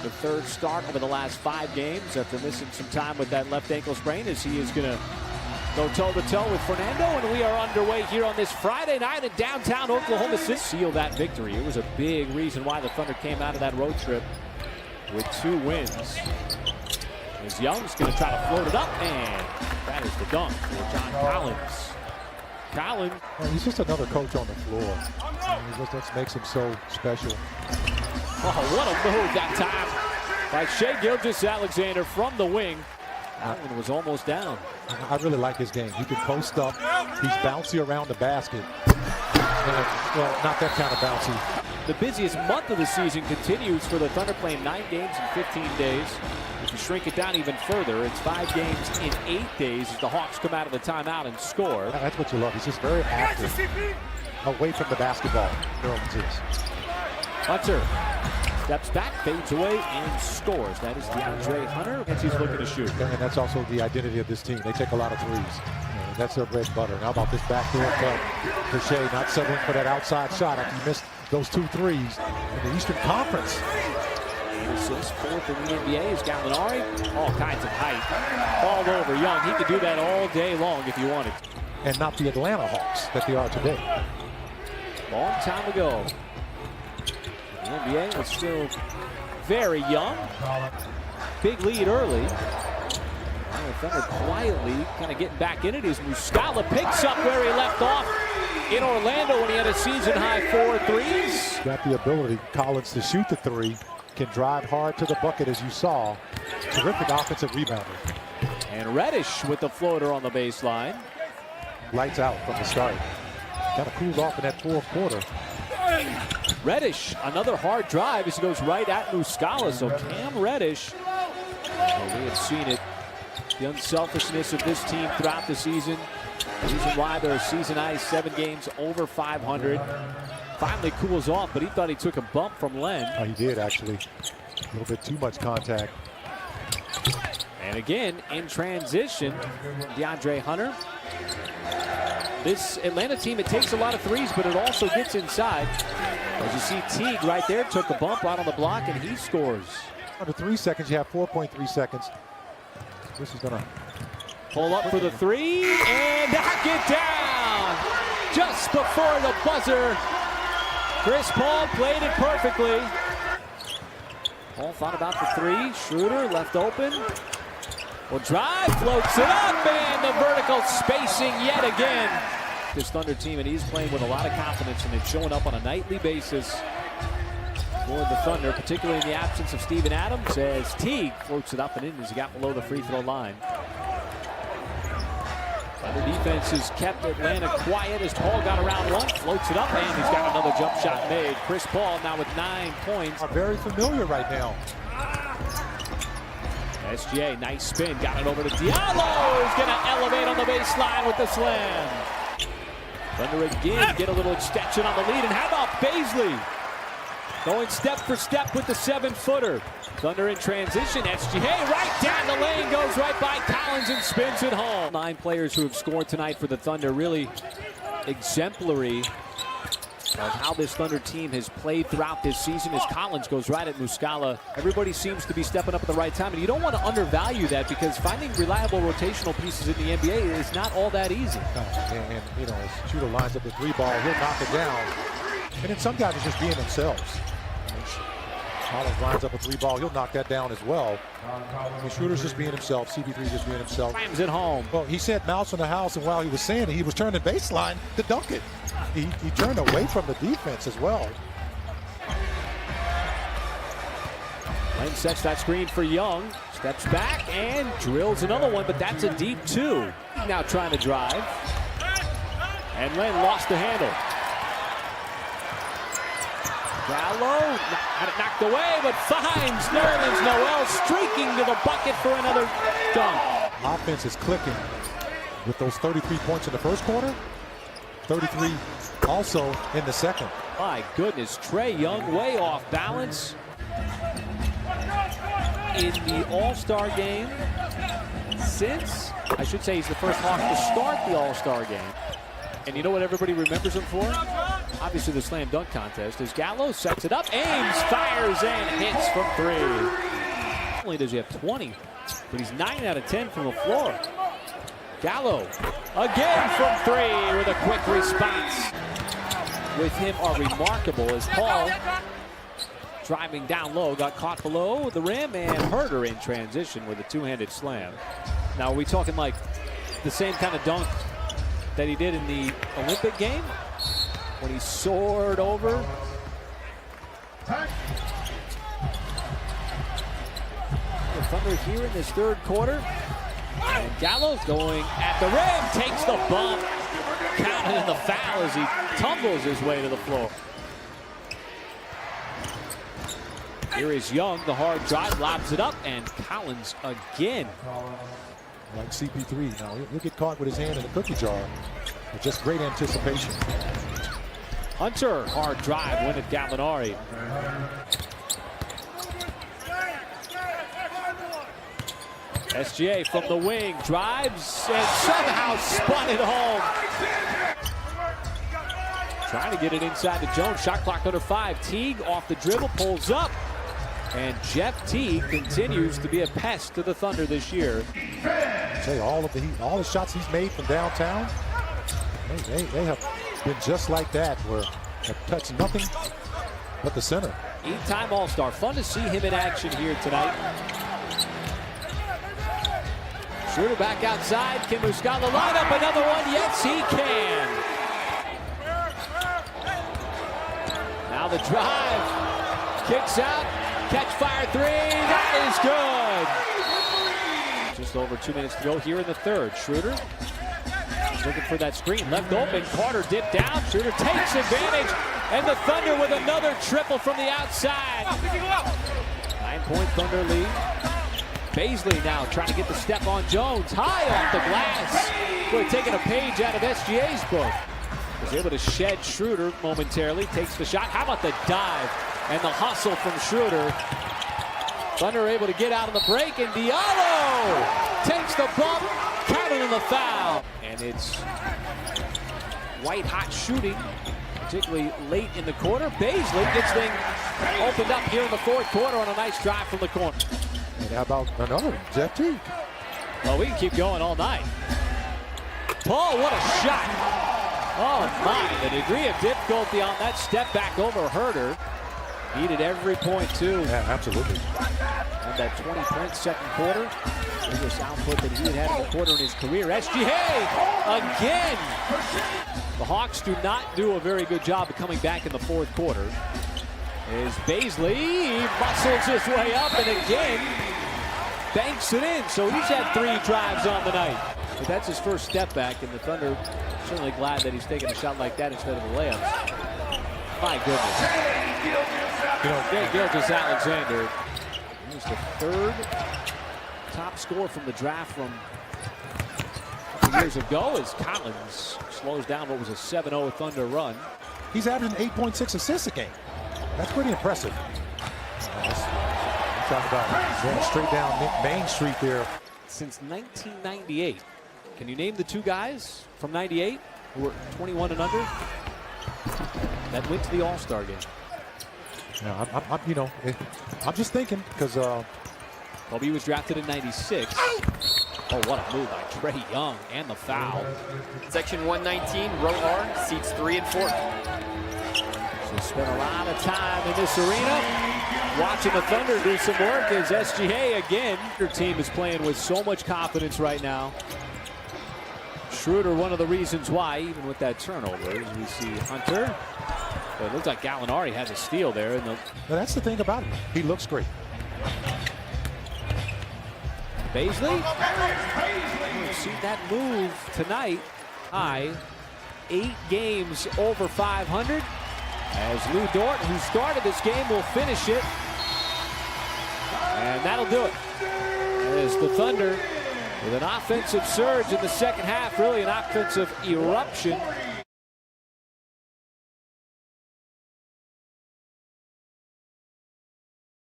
the third start over the last 5 games after missing some time with that left ankle sprain, as he is going to go toe-to-toe with Fernando. And we are underway here on this Friday night in downtown Oklahoma City. Seal that victory. It was a big reason why the Thunder came out of that road trip with 2 wins. As Young's going to try to float it up, and that is the dunk for John Collins. Collins. Well, he's just another coach on the floor. That makes him so special. Oh, what a move that time by Shai Gilgeous-Alexander from the wing. That one was almost down. I really like his game. He can post up. He's bouncy around the basket. Well, not that kind of bouncy. The busiest month of the season continues for the Thunder, playing 9 games in 15 days. If you shrink it down even further, it's 5 games in 8 days as the Hawks come out of the timeout and score. That's what you love. He's just very active away from the basketball. Nerlens is. Hunter steps back, fades away, and scores. That is DeAndre Hunter as he's looking to shoot. And that's also the identity of this team. They take a lot of threes. That's their bread and butter. How about this backdoor cut for Shai, not settling for that outside shot after he missed those 2 threes in the Eastern Conference. 8 assists, 4th in the NBA is Gallinari. All kinds of height all over Young. He could do that all day long if you wanted. And not the Atlanta Hawks that they are today. Long time ago. The NBA was still very young. Big lead early. The Thunder quietly kind of getting back in it as Muscala picks up where he left off in Orlando when he had a season-high 4 threes. Got the ability, Collins, to shoot the 3. Can drive hard to the bucket, as you saw. Terrific offensive rebounder. And Reddish with the floater on the baseline. Lights out from the start. Kind of cooled off in that 4th quarter. Reddish, another hard drive as he goes right at Muscala. So Cam Reddish, well, we have seen it. The unselfishness of this team throughout the season. The reason why they're season-high 7 games over 500. Finally cools off, but he thought he took a bump from Len. Oh, he did, actually. A little bit too much contact. And again, in transition, DeAndre Hunter. This Atlanta team, it takes a lot of threes, but it also gets inside. As you see, Teague right there took a bump out on the block, and he scores. Under 3 seconds, you have 4.3 seconds. This is going to pull up for the 3 and knock it down just before the buzzer. Chris Paul played it perfectly. Paul thought about the 3. Schroeder left open. Will drive, floats it up, and the vertical spacing yet again. This Thunder team, and he's playing with a lot of confidence, and it's showing up on a nightly basis for the Thunder, particularly in the absence of Steven Adams, as Teague floats it up and in as he got below the free throw line. The defense has kept Atlanta quiet as Paul got around one, floats it up, and he's got another jump shot made. Chris Paul now with 9 points. Are very familiar right now. SGA, nice spin, got it over to Diallo. He's gonna elevate on the baseline with the slam. Thunder again get a little extension on the lead, and how about Bazley? Going step for step with the 7-footer. Thunder in transition. SGA right down the lane, goes right by Collins and spins it home. 9 players who have scored tonight for the Thunder, really exemplary of how this Thunder team has played throughout this season as Collins goes right at Muscala. Everybody seems to be stepping up at the right time, and you don't want to undervalue that because finding reliable rotational pieces in the NBA is not all that easy. And you know, as shooter lines up the 3 ball, he'll knock it down. And then some guys are just being themselves. Collins lines up a 3 ball, he'll knock that down as well. The shooter's just being himself, CP3 just being himself. Rams it home. Well, he said mouse in the house, and while he was saying it, he was turning baseline to dunk it. He turned away from the defense as well. Len sets that screen for Young, steps back and drills another one, but that's a deep 2. Now trying to drive, and Len lost the handle. Gallo had it knocked away, but finds Nerlens Noel streaking to the bucket for another dunk. Offense is clicking with those 33 points in the first quarter, 33 also in the second. My goodness, Trae Young way off balance in the All-Star game since, I should say he's the first Hawk to start the All-Star game. And you know what everybody remembers him for? obviously the slam dunk contest, as Gallo sets it up, aims, fires, and hits from three. Not only does he have 20, but he's 9 out of 10 from the floor. Gallo again from three with a quick response. With him are remarkable as Paul, driving down low, got caught below the rim and hurt her in transition with a two-handed slam. Now, are we talking like the same kind of dunk that he did in the Olympic game when he soared over? The Thunder here in this third quarter. And Gallo's going at the rim, takes the bump, counted in the foul as he tumbles his way to the floor. Here is Young, the hard drive, lobs it up, and Collins again. Like CP3 now, he'll get caught with his hand in the cookie jar. But just great anticipation. Hunter, hard drive, win it Gallinari. SGA from the wing, drives, and somehow spun it home. Trying to get it inside to Jones, shot clock under 5. Teague off the dribble, pulls up. And Jeff Teague continues to be a pest to the Thunder this year. I tell you, all the shots he's made from downtown, they have been just like that, where have touched nothing but the center. 8-time All-Star. Fun to see him in action here tonight. Schroeder back outside. Can Muscala line up another one? Yes, he can. Now the drive. Kicks out. Catch fire three. That is good. Just over 2 minutes to go here in the third. Schroeder looking for that screen. Left open. Carter dipped down. Schroeder takes advantage. And the Thunder with another triple from the outside. 9-point Thunder lead. Baisley now trying to get the step on Jones. High off the glass. Boy, taking a page out of SGA's book. Was able to shed Schroeder momentarily. Takes the shot. How about the dive and the hustle from Schroeder? Thunder able to get out of the break, and Diallo takes the bump, counted in the foul. And it's white-hot shooting, particularly late in the quarter. Baisley gets things opened up here in the fourth quarter on a nice drive from the corner. And how about another one, Jeff Teague? Well, we can keep going all night. Paul, what a shot. Oh, my. The degree of difficulty on that step back over Herter. Needed every point, too. Yeah, absolutely. And that 20-point second quarter. Biggest output that he had in a quarter in his career. SGA again. The Hawks do not do a very good job of coming back in the fourth quarter. As Baisley muscles his way up and again banks it in. So he's had 3 drives on the night. But that's his first step back, and the Thunder certainly glad that he's taking a shot like that instead of the layups. My goodness. Shai Gilgeous-Alexander. He's the 3rd top scorer from the draft from a couple years ago as Collins slows down what was a 7-0 Thunder run. He's averaging 8.6 assists a game. That's pretty impressive. Talk about going straight down Main Street there. Since 1998. Can you name the 2 guys from 98 who were 21 and under that went to the All-Star game? Yeah, I'm just thinking because Kobe was drafted in 96. Oh, what a move by Trae Young, and the foul. Section 119, row R, seats 3 and 4. So spent a lot of time in this arena watching the Thunder do some work as SGA again. Your team is playing with so much confidence right now. Schroeder, one of the reasons why, even with that turnover, as we see Hunter. But it looks like Gallinari has a steal there. Well, that's the thing about him. He looks great. Baisley. We've seen that move tonight. High 8 games over 500. As Lou Dort, who started this game, will finish it. And that'll do it. As the Thunder, with an offensive surge in the second half, really an offensive eruption.